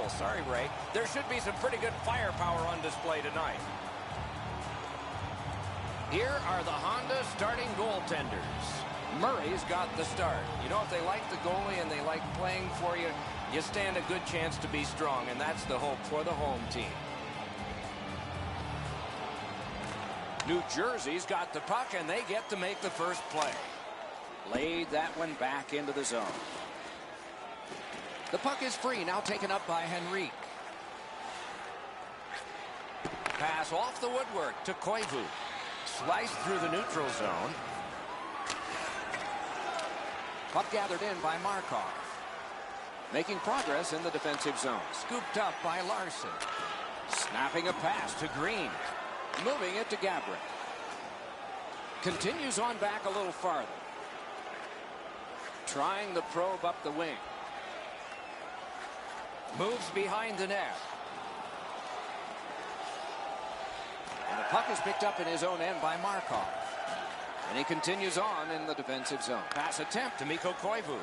Well, sorry, Ray. There should be some pretty good firepower on display tonight. Here are the Honda starting goaltenders. Murray's got the start. You know, if they like the goalie and they like playing for you, you stand a good chance to be strong, and that's the hope for the home team. New Jersey's got the puck, and they get to make the first play. Laid that one back into the zone. The puck is free, now taken up by Henrique. Pass off the woodwork to Koivu. Sliced through the neutral zone. Puck gathered in by Markov. Making progress in the defensive zone. Scooped up by Larson. Snapping a pass to Green. Moving it to Gabrick. Continues on back a little farther. Trying the probe up the wing. Moves behind the net. And the puck is picked up in his own end by Markov. And he continues on in the defensive zone. Pass attempt to Mikko Koivu.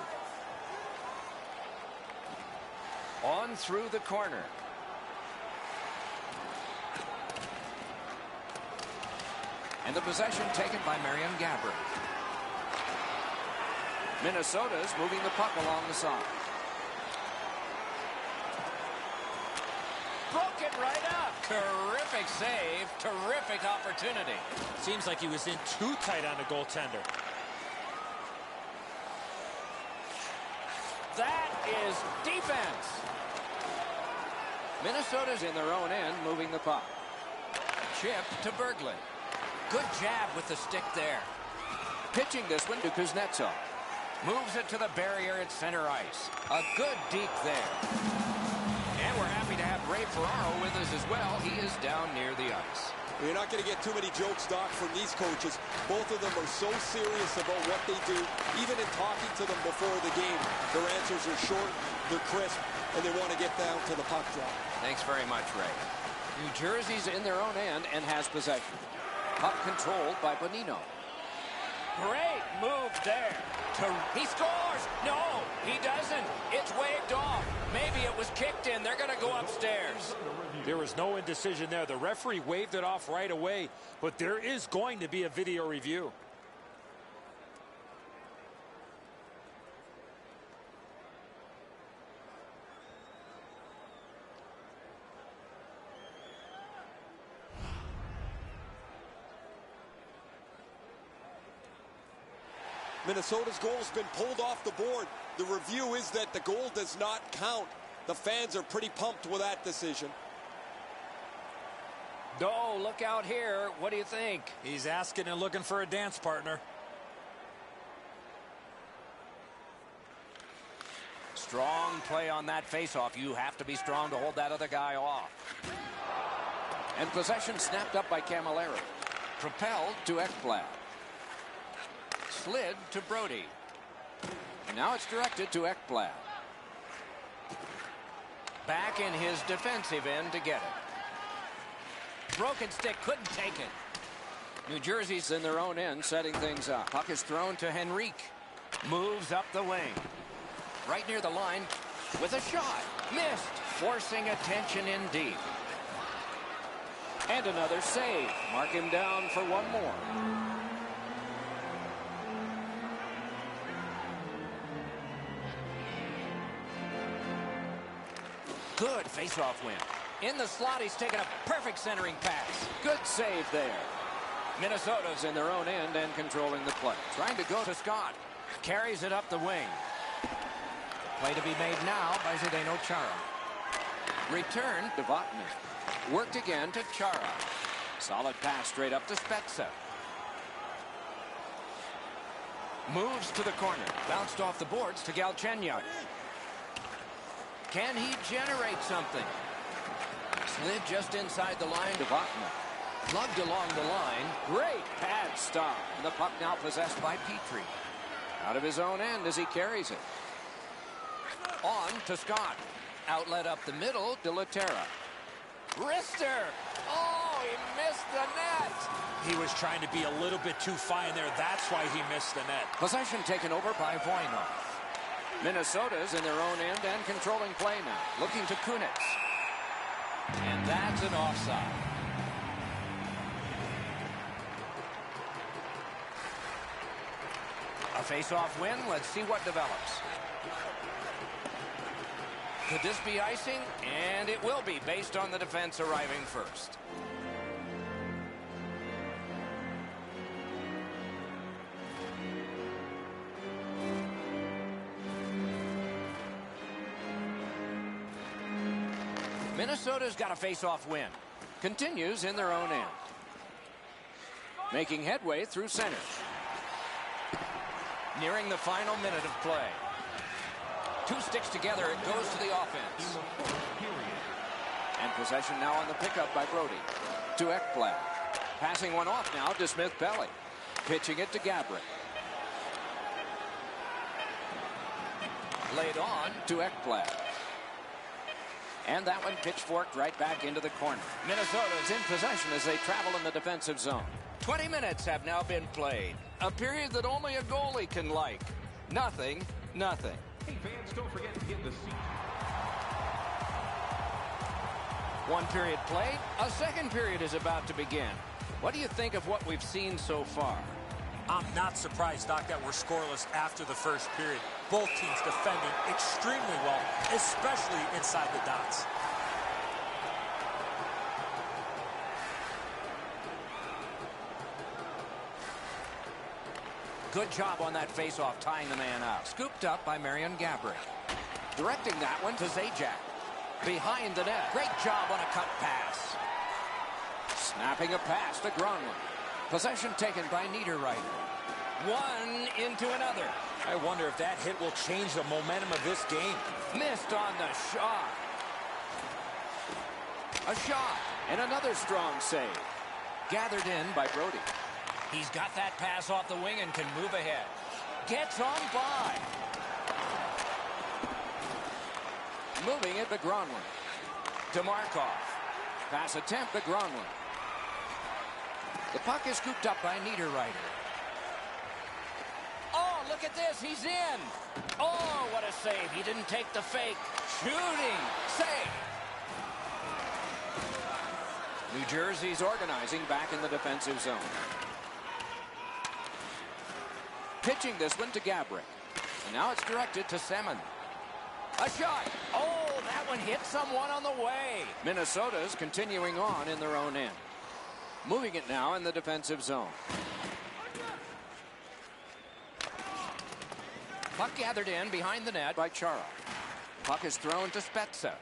On through the corner. And the possession taken by Marian Gabrick. Minnesota's moving the puck along the side. Broke it right up. Terrific save. Terrific opportunity. Seems like he was in too tight on the goaltender. That is defense. Minnesota's in their own end, moving the puck. Chip to Berglund. Good jab with the stick there. Pitching this one to Kuznetsov. Moves it to the barrier at center ice. A good deke there. And we're happy to have Ray Ferraro with us as well. He is down near the ice. You're not going to get too many jokes, Doc, from these coaches. Both of them are so serious about what they do. Even in talking to them before the game, their answers are short, they're crisp, and they want to get down to the puck drop. Thanks very much, Ray. New Jersey's in their own end and has possession. Puck controlled by Bonino. Great move there. He scores. No, he doesn't. It's waved off. Maybe it was kicked in. They're going to go upstairs. There was no indecision there. The referee waved it off right away, but there is going to be a video review. Minnesota's goal has been pulled off the board. The review is that the goal does not count. The fans are pretty pumped with that decision. Oh, look out here. What do you think? He's asking and looking for a dance partner. Strong play on that faceoff. You have to be strong to hold that other guy off. And possession snapped up by Camilleri. Propelled to Ekblad. Slid to Brody. And now it's directed to Ekblad. Back in his defensive end to get it. Broken stick, couldn't take it. New Jersey's in their own end, setting things up. Puck is thrown to Henrique. Moves up the wing. Right near the line with a shot. Missed. Forcing attention in deep. And another save. Mark him down for one more. Good face-off win. In the slot, he's taken a perfect centering pass. Good save there. Minnesota's in their own end and controlling the play. Trying to go to Scott. Carries it up the wing. Play to be made now by Zdeno Chara. Return to Vatanen. Worked again to Chara. Solid pass straight up to Spezza. Moves to the corner. Bounced off the boards to Galchenyuk. Can he generate something? Slid just inside the line to Vatanen. Plugged along the line. Great pad stop. And the puck now possessed by Petrie. Out of his own end as he carries it. On to Scott. Outlet up the middle to Laterra. Wrister. Oh, he missed the net. He was trying to be a little bit too fine there. That's why he missed the net. Possession taken over by Voynov. Minnesota's in their own end and controlling play now. Looking to Kunitz. And that's an offside. A face-off win. Let's see what develops. Could this be icing? And it will be, based on the defense arriving first. Minnesota's got a face-off win. Continues in their own end. Making headway through center. Nearing the final minute of play. Two sticks together, it goes to the offense. And possession now on the pickup by Brody. To Ekblad. Passing one off now to Smith-Pelly. Pitching it to Gabrick. Laid on to Ekblad. And that one pitchforked right back into the corner. Minnesota's in possession as they travel in the defensive zone. 20 minutes have now been played. A period that only a goalie can like. Nothing. Hey fans, don't forget to get the seat. One period played. A second period is about to begin. What do you think of what we've seen so far? I'm not surprised, Doc, that we're scoreless after the first period. Both teams defending extremely well, especially inside the dots. Good job on that faceoff, tying the man up. Scooped up by Marian Gabrick. Directing that one to Zajac. Behind the net. Great job on a cut pass. Snapping a pass to Gronlund. Possession taken by Niederreiter. One into another. I wonder if that hit will change the momentum of this game. Missed on the shot. A shot. And another strong save. Gathered in by Brody. He's got that pass off the wing and can move ahead. Gets on by. Moving it to Gronlund. To Markov. Pass attempt to Gronlund. The puck is scooped up by Niederreiter. Oh, look at this. He's in. Oh, what a save. He didn't take the fake. Shooting. Save. New Jersey's organizing back in the defensive zone. Pitching this one to Gabrick. And now it's directed to Semin. A shot. Oh, that one hit someone on the way. Minnesota's continuing on in their own end. Moving it now in the defensive zone. Puck gathered in behind the net by Chara. Puck is thrown to Spezza.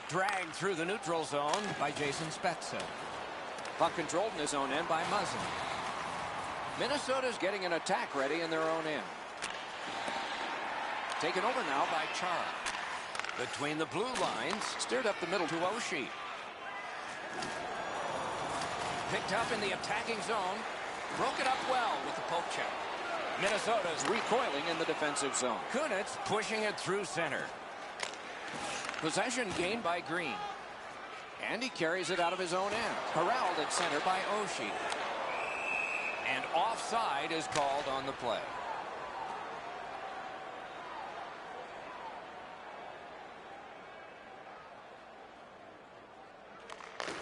Dragged through the neutral zone by Jason Spezza. Puck controlled in his own end by Muzzin. Minnesota's getting an attack ready in their own end. Taken over now by Chara. Between the blue lines, steered up the middle to Oshie. Picked up in the attacking zone. Broke it up well with the poke check. Minnesota's recoiling in the defensive zone. Kunitz pushing it through center. Possession gained by Green. And he carries it out of his own end. Corralled at center by Oshie. And offside is called on the play.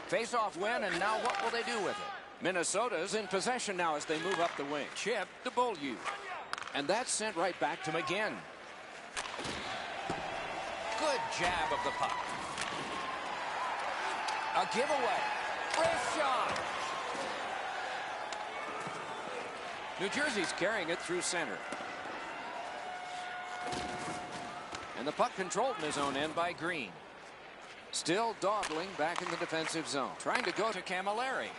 Face-off win, and now what will they do with it? Minnesota's in possession now as they move up the wing. Chip to Beaulieu. And that's sent right back to McGinn. Good jab of the puck. A giveaway. Wrist shot. New Jersey's carrying it through center. And the puck controlled in his own end by Green. Still dawdling back in the defensive zone. Trying to go to Camilleri.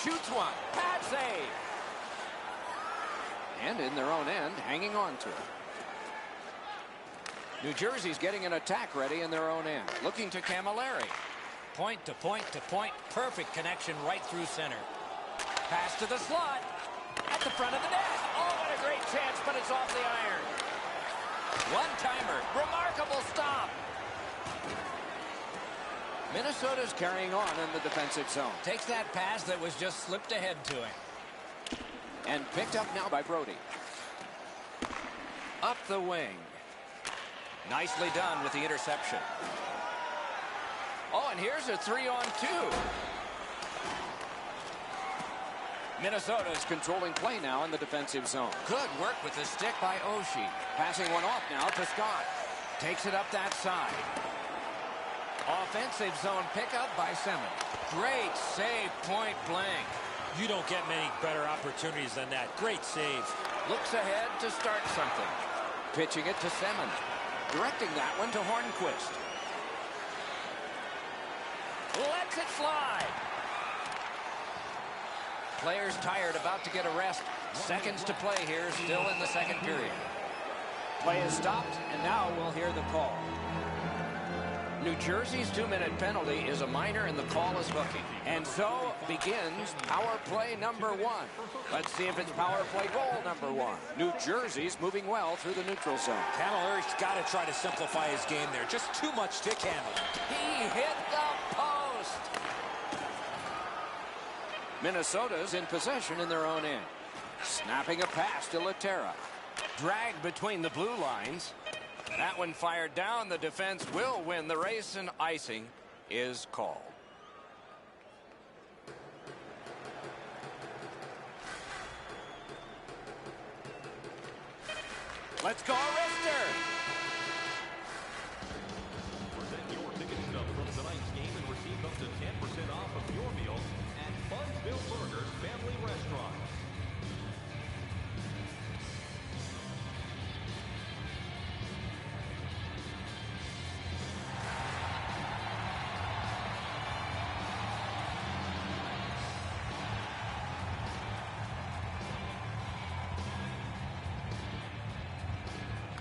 Shoots one. Pad save. And in their own end, hanging on to it. New Jersey's getting an attack ready in their own end. Looking to Camilleri. Point to point to point. Perfect connection right through center. Pass to the slot. At the front of the net. Oh, what a great chance, but it's off the iron. One-timer. Remarkable stop. Minnesota's carrying on in the defensive zone. Takes that pass that was just slipped ahead to him. And picked up now by Brody. Up the wing. Nicely done with the interception. Oh, and here's a 3-on-2. Minnesota's controlling play now in the defensive zone. Good work with the stick by Oshie. Passing one off now to Scott. Takes it up that side. Offensive zone pickup by Simmons. Great save, point blank. You don't get many better opportunities than that. Great save. Looks ahead to start something. Pitching it to Simmons. Directing that one to Hornquist. Lets it fly. Players tired, about to get a rest. Seconds to play here, still in the second period. Play is stopped, and now we'll hear the call. New Jersey's 2-minute penalty is a minor, and the call is hooking. And so begins power play number 1. Let's see if it's power play goal number 1. New Jersey's moving well through the neutral zone. Camiller's got to try to simplify his game there. Just too much stick handling. He hit the post. Minnesota's in possession in their own end. Snapping a pass to Laterra. Dragged between the blue lines. That one fired down. The defense will win the race, and icing is called. Let's go, Rister! Present your ticket stub from tonight's game and receive up to 10% off of your meal at Bunsville Burgers Family Restaurant.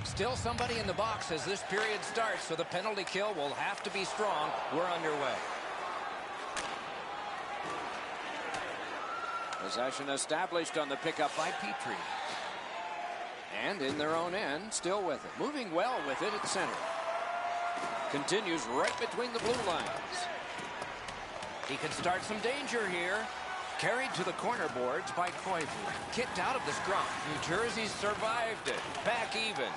Still somebody in the box as this period starts, so the penalty kill will have to be strong. We're underway. Possession established on the pickup by Petrie. And in their own end, still with it. Moving well with it at center. Continues right between the blue lines. He can start some danger here. Carried to the corner boards by Koivu. Kicked out of the scrum. New Jersey survived it. Back even.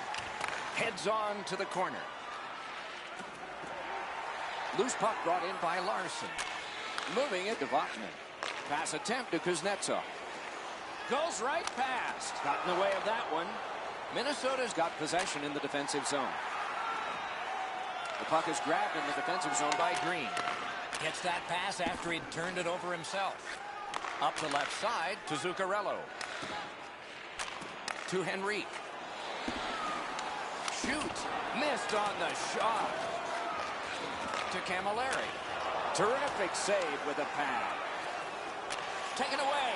Heads on to the corner. Loose puck brought in by Larson. Moving it to Votman. Pass attempt to Kuznetsov. Goes right past. Got in the way of that one. Minnesota's got possession in the defensive zone. The puck is grabbed in the defensive zone by Green. Gets that pass after he'd turned it over himself. Up the left side to Zuccarello. To Henrique. Shoot. Missed on the shot. To Camilleri. Terrific save with a pad. Taken away.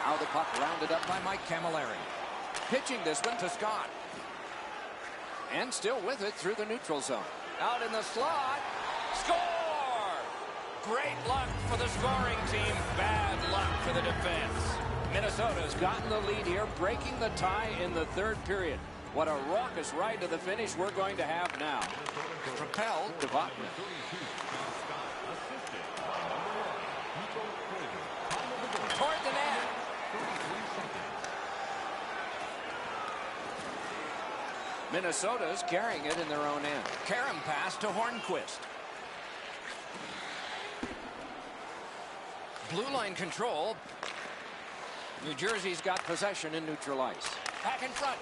Now the puck rounded up by Mike Camilleri. Pitching this one to Scott. And still with it through the neutral zone. Out in the slot. Score! Great luck for the scoring team. Bad luck for the defense. Minnesota's gotten the lead here, breaking the tie in the third period. What a raucous ride to the finish we're going to have now. Propelled to Votman. Toward the net. Minnesota's carrying it in their own end. Karam pass to Hornquist. Blue line control. New Jersey's got possession in neutral ice. Back in front.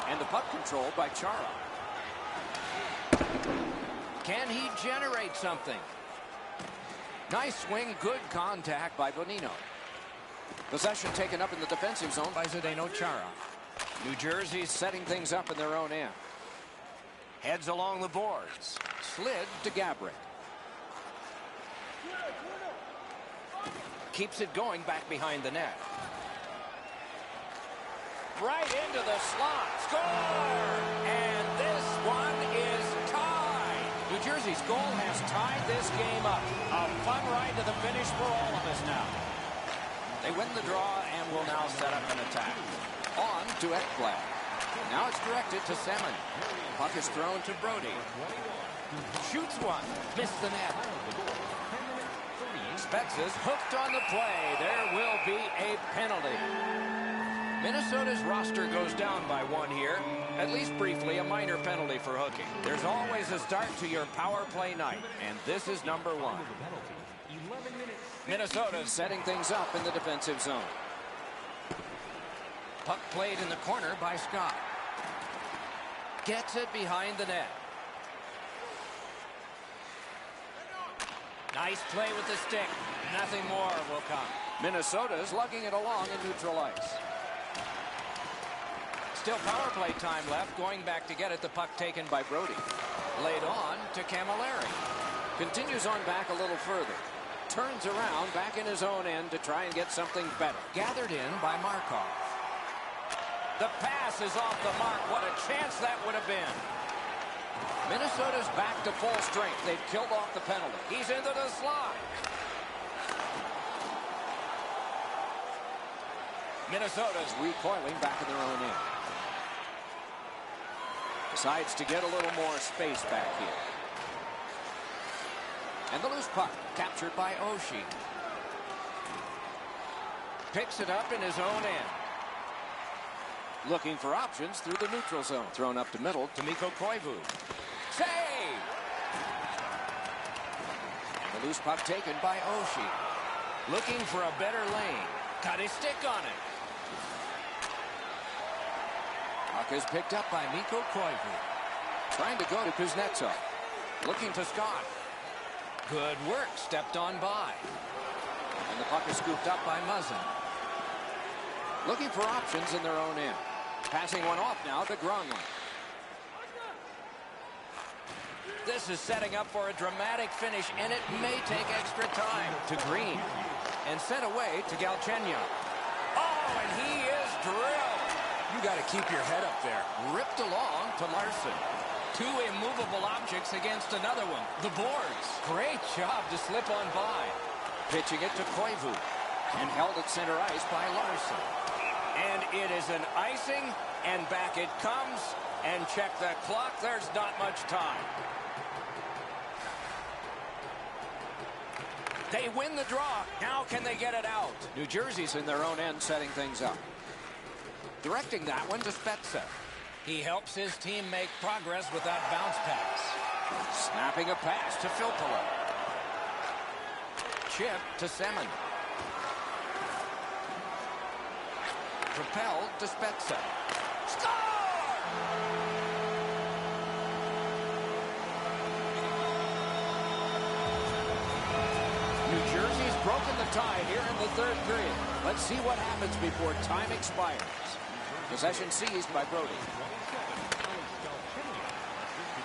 And the puck controlled by Chara. Can he generate something? Nice swing, good contact by Bonino. Possession taken up in the defensive zone by Zdeno Chara. New Jersey's setting things up in their own end. Heads along the boards. Slid to Gabrick. Keeps it going back behind the net. Right into the slot. Score! And this one is tied. New Jersey's goal has tied this game up. A fun ride to the finish for all of us now. They win the draw and will now set up an attack. On to Ekblad. Now it's directed to Salmon. Puck is thrown to Brody. Shoots one. Missed the net. Spezza's hooked on the play. There will be a penalty. Minnesota's roster goes down by 1 here. At least briefly, a minor penalty for hooking. There's always a start to your power play night, and this is number 1. Minnesota setting things up in the defensive zone. Puck played in the corner by Scott. Gets it behind the net. Nice play with the stick. Nothing more will come. Minnesota's lugging it along in neutral ice. Still power play time left. Going back to get it. The puck taken by Brody. Laid on to Camilleri. Continues on back a little further. Turns around back in his own end to try and get something better. Gathered in by Markov. The pass is off the mark. What a chance that would have been. Minnesota's back to full strength. They've killed off the penalty. He's into the slide. Minnesota's recoiling back in their own end. Decides to get a little more space back here. And the loose puck captured by Oshie. Picks it up in his own end. Looking for options through the neutral zone. Thrown up to middle to Mikko Koivu. Save! And the loose puck taken by Oshie. Looking for a better lane. Got his stick on it. Puck is picked up by Mikko Koivu. Trying to go to Kuznetsov. Looking to Scott. Good work. Stepped on by. And the puck is scooped up by Muzzin. Looking for options in their own end. Passing one off now to Gronlund. This is setting up for a dramatic finish, and it may take extra time. To Green. And sent away to Galchenyuk. Oh, and he is drilled. You got to keep your head up there. Ripped along to Larson. 2 immovable objects against another one. The boards. Great job to slip on by. Pitching it to Koivu. And held at center ice by Larson. And it is an icing, and back it comes. And check the clock. There's not much time. They win the draw. Now can they get it out? New Jersey's in their own end setting things up. Directing that one to Spezza. He helps his team make progress with that bounce pass. Snapping a pass to Filppula. Chip to Semin. Propelled to Spezza. Score! New Jersey's broken the tie here in the 3rd period. Let's see what happens before time expires. Possession seized by Brody.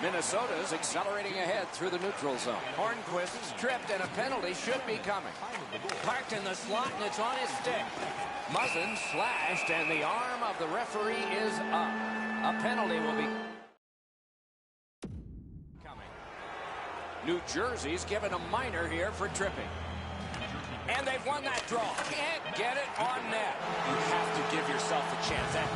Minnesota's accelerating ahead through the neutral zone. Hornquist's tripped, and a penalty should be coming. Parked in the slot, and it's on his stick. Muzzin slashed, and the arm of the referee is up. A penalty will be coming. New Jersey's given a minor here for tripping. And they've won that draw. Can't get it on net. You have to give yourself a chance. That